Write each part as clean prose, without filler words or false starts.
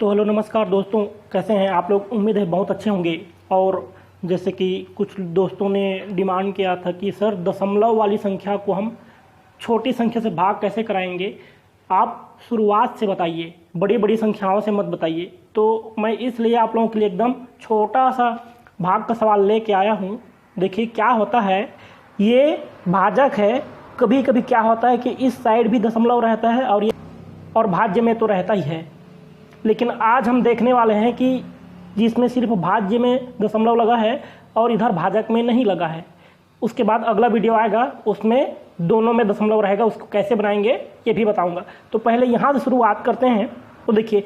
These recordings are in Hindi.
तो हेलो नमस्कार दोस्तों, कैसे हैं आप लोग। उम्मीद है बहुत अच्छे होंगे। और जैसे कि कुछ दोस्तों ने डिमांड किया था कि सर दशमलव वाली संख्या को हम छोटी संख्या से भाग कैसे कराएंगे, आप शुरुआत से बताइए, बड़ी बड़ी संख्याओं से मत बताइए। तो मैं इसलिए आप लोगों के लिए एकदम छोटा सा भाग का सवाल लेके आया हूँ। देखिए क्या होता है, ये भाजक है। कभी कभी क्या होता है कि इस साइड भी दशमलव रहता है और भाज्य में तो रहता ही है, लेकिन आज हम देखने वाले हैं कि जिसमें सिर्फ भाज्य में दशमलव लगा है और इधर भाजक में नहीं लगा है। उसके बाद अगला वीडियो आएगा, उसमें दोनों में दशमलव रहेगा, उसको कैसे बनाएंगे ये भी बताऊंगा। तो पहले यहाँ से शुरुआत करते हैं। तो देखिए,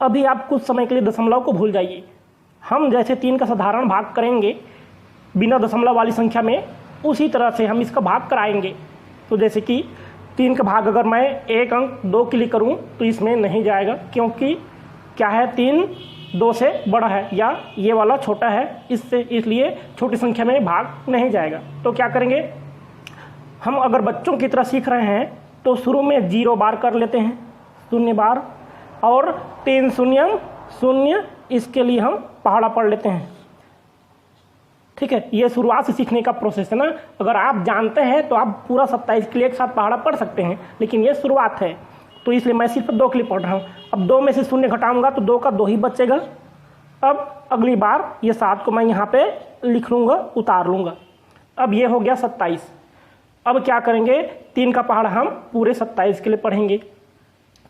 अभी आप कुछ समय के लिए दशमलव को भूल जाइए। हम जैसे 3 का साधारण भाग करेंगे बिना दशमलव वाली संख्या में, उसी तरह से हम इसका भाग कराएंगे। तो जैसे कि 3 का भाग अगर मैं 1 अंक 2 के लिए करूँ तो इसमें नहीं जाएगा, क्योंकि क्या है, 3 2 से बड़ा है या ये वाला छोटा है, इसलिए छोटी संख्या में भाग नहीं जाएगा। तो क्या करेंगे, हम अगर बच्चों की तरह सीख रहे हैं तो शुरू में 0 बार कर लेते हैं, 0 बार, और 3 शून्य शून्य, इसके लिए हम पहाड़ा पढ़ लेते हैं। ठीक है, ये शुरुआत से सीखने का प्रोसेस है ना। अगर आप जानते हैं तो आप पूरा 27 के लिए एक साथ पहाड़ा पढ़ सकते हैं, लेकिन ये शुरुआत है तो इसलिए मैं सिर्फ 2 के लिए पढ़ रहा हूँ। अब 2 में से शून्य घटाऊंगा तो 2 का 2 ही बचेगा। अब अगली बार ये 7 को मैं यहाँ पे लिख लूँगा, उतार लूँगा। अब ये हो गया 27। अब क्या करेंगे, 3 का पहाड़ा हम पूरे 27 के लिए पढ़ेंगे।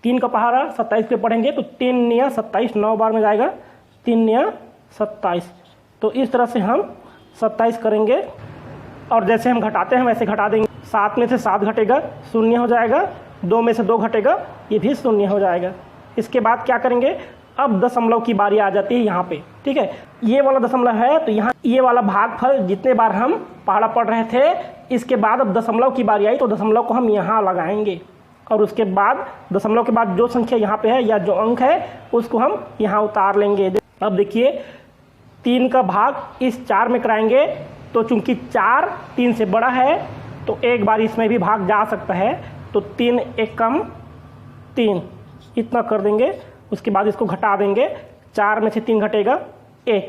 3 का पहाड़ा 27 के लिए पढ़ेंगे तो 3 निया 27, 9 बार में जाएगा, 3 निया 27। तो इस तरह से हम 27 करेंगे और जैसे हम घटाते हैं वैसे घटा देंगे। 7 में से 7 घटेगा, शून्य हो जाएगा। 2 में से 2 घटेगा, ये भी शून्य हो जाएगा। इसके बाद क्या करेंगे, अब दशमलव की बारी आ जाती है यहाँ पे। ठीक है, ये वाला दशमलव है तो यहाँ ये वाला भागफल जितने बार हम पहाड़ा पढ़ रहे थे, इसके बाद अब दशमलव की बारी आई तो दशमलव को हम यहाँ लगाएंगे और उसके बाद दशमलव के बाद जो संख्या यहाँ पे है या जो अंक है उसको हम यहाँ उतार लेंगे। अब देखिए, 3 का भाग इस 4 में कराएंगे तो चूंकि 4 3 से बड़ा है तो एक बार इसमें भी भाग जा सकता है, तो 3 एकम 3 इतना कर देंगे। उसके बाद इसको घटा देंगे, 4 में से 3 घटेगा 1।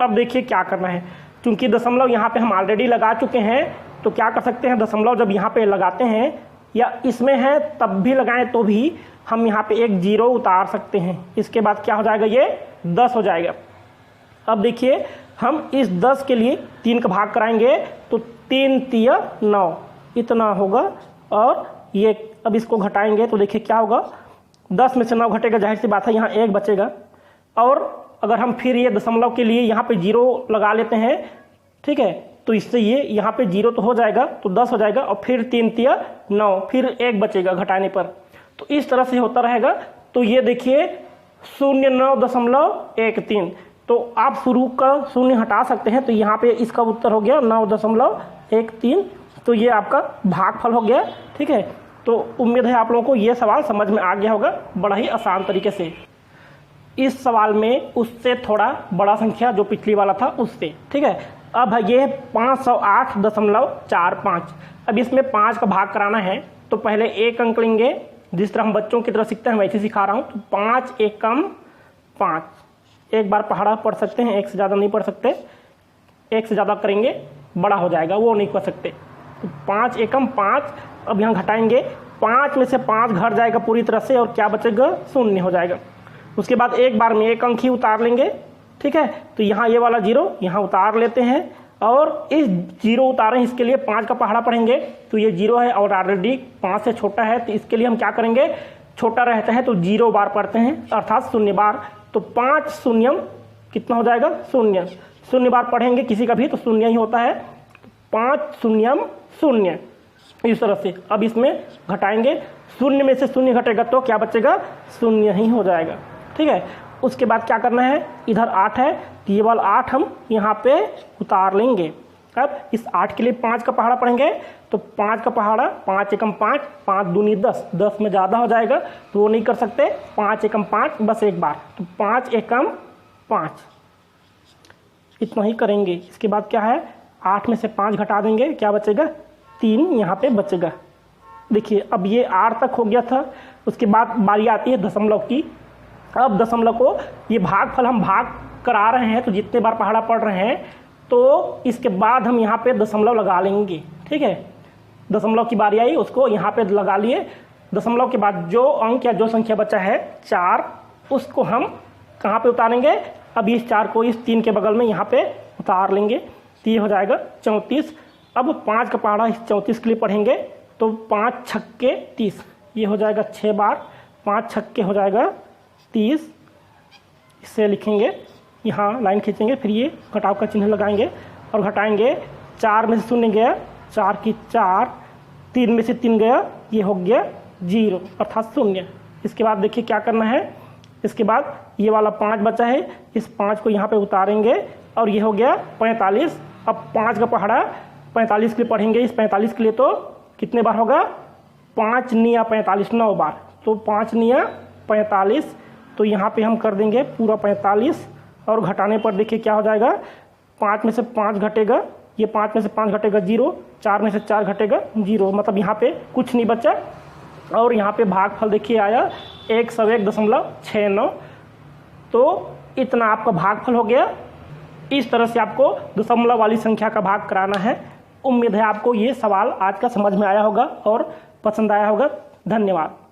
अब देखिए क्या करना है, चूंकि दशमलव यहाँ पे हम ऑलरेडी लगा चुके हैं तो क्या कर सकते हैं, दशमलव जब यहाँ पे लगाते हैं या इसमें है तब भी लगाएं तो भी हम यहाँ पे एक 0 उतार सकते हैं। इसके बाद क्या हो जाएगा, ये 10 हो जाएगा। अब देखिए, हम इस 10 के लिए 3 का भाग कराएंगे तो 3 तिया 9 इतना होगा। और ये अब इसको घटाएंगे तो देखिए क्या होगा, 10 में से 9 घटेगा, जाहिर सी बात है यहाँ 1 बचेगा। और अगर हम फिर ये दशमलव के लिए यहाँ पे 0 लगा लेते हैं, ठीक है, तो इससे ये यहाँ पे 0 तो हो जाएगा, तो 10 हो जाएगा। और फिर 3 तिया 9, फिर 1 बचेगा घटाने पर। तो इस तरह से होता रहेगा। तो ये देखिए 09.13, तो आप शुरू का शून्य हटा सकते हैं। तो यहाँ पे इसका उत्तर हो गया 9.13। तो ये आपका भागफल हो गया। ठीक है, तो उम्मीद है आप लोगों को ये सवाल समझ में आ गया होगा बड़ा ही आसान तरीके से। इस सवाल में उससे थोड़ा बड़ा संख्या जो पिछली वाला था उससे। ठीक है, अब ये 508.45। अब इसमें 5 का भाग कराना है तो पहले 1 अंक लेंगे, जिस तरह हम बच्चों की तरह सीखते हैं वैसे सिखा रहा हूँ। तो 5 एकम 5, एक बार पहाड़ा पढ़ सकते हैं, एक से ज़्यादा नहीं पढ़ सकते। एक से ज़्यादा करेंगे बड़ा हो जाएगा, वो नहीं कर सकते। तो 5 एकम 5। अब यहाँ घटाएंगे, 5 में से 5 घट जाएगा पूरी तरह से और क्या बचेगा, शून्य हो जाएगा। उसके बाद एक बार में 1 अंक ही उतार लेंगे। ठीक है, तो यहाँ ये वाला 0 यहाँ उतार लेते हैं और इस 0 उतारें, इसके लिए 5 का पहाड़ा पढ़ेंगे तो ये 0 है और ऑलरेडी 5 से छोटा है, तो इसके लिए हम क्या करेंगे, छोटा रहता है तो 0 बार पढ़ते हैं, अर्थात 0 बार। तो 5 शून्यम कितना हो जाएगा, 0। 0 बार पढ़ेंगे किसी का भी तो 0 ही होता है। 5 शून्यम 0, इस तरह से। अब इसमें घटाएंगे, 0 में से 0 घटेगा तो क्या बचेगा, 0 ही हो जाएगा। ठीक है, उसके बाद क्या करना है, इधर 8 है तो ये वाला 8 हम यहाँ पे उतार लेंगे। अब इस 8 के लिए 5 का पहाड़ा पढ़ेंगे तो 5 का पहाड़ा 5 एकम 5, 5 दूनी 10, 10 में ज़्यादा हो जाएगा तो वो नहीं कर सकते। 5 एकम 5 बस एक बार, तो 5 एकम 5 इतना ही करेंगे। इसके बाद क्या है, 8 में से 5 घटा देंगे, क्या बचेगा, 3 यहाँ पे बचेगा। देखिए अब ये 8 तक हो गया था। उसके बाद बारी आती है दशमलव की। अब दशमलव को ये भागफल हम भाग करा रहे हैं, तो जितने बार पहाड़ा पढ़ रहे हैं तो इसके बाद हम यहाँ पे दशमलव लगा लेंगे। ठीक है, दशमलव की बारी आई, उसको यहाँ पे लगा लिए। दशमलव के बाद जो अंक या जो संख्या बचा है 4, उसको हम कहाँ पे उतारेंगे? अब इस 4 को इस 3 के बगल में यहाँ पे उतार लेंगे, तो ये हो जाएगा 34। अब 5 का पहाड़ा इस 34 के लिए पढ़ेंगे, तो 5 छक्के 30, ये हो जाएगा 6 बार, 5 छक्के हो जाएगा 30। इससे लिखेंगे, यहाँ लाइन खींचेंगे, फिर ये घटाव का चिन्ह लगाएंगे और घटाएंगे। 4 में से 0 गया, 4 की 4, 3 में से 3 गया, ये हो गया 0 अर्थात 0। इसके बाद देखिए क्या करना है, इसके बाद ये वाला 5 बचा है, इस 5 को यहाँ पे उतारेंगे और ये हो गया 45। अब 5 का पहाड़ा 45 के लिए पढ़ेंगे, इस 45 के लिए तो कितने बार होगा? 5 निया 45, 9 बार, तो 5 निया 45, तो यहाँ पे हम कर देंगे पूरा 45 और घटाने पर देखिए क्या हो जाएगा, 5 में से 5 घटेगा, ये 5 में से 5 घटेगा 0, 4 में से 4 घटेगा 0, मतलब यहाँ पे कुछ नहीं बचा। और यहाँ पे भागफल देखिए आया 101.69। तो इतना आपका भागफल हो गया। इस तरह से आपको दशमलव वाली संख्या का भाग कराना है। उम्मीद है आपको ये सवाल आज का समझ में आया होगा और पसंद आया होगा। धन्यवाद।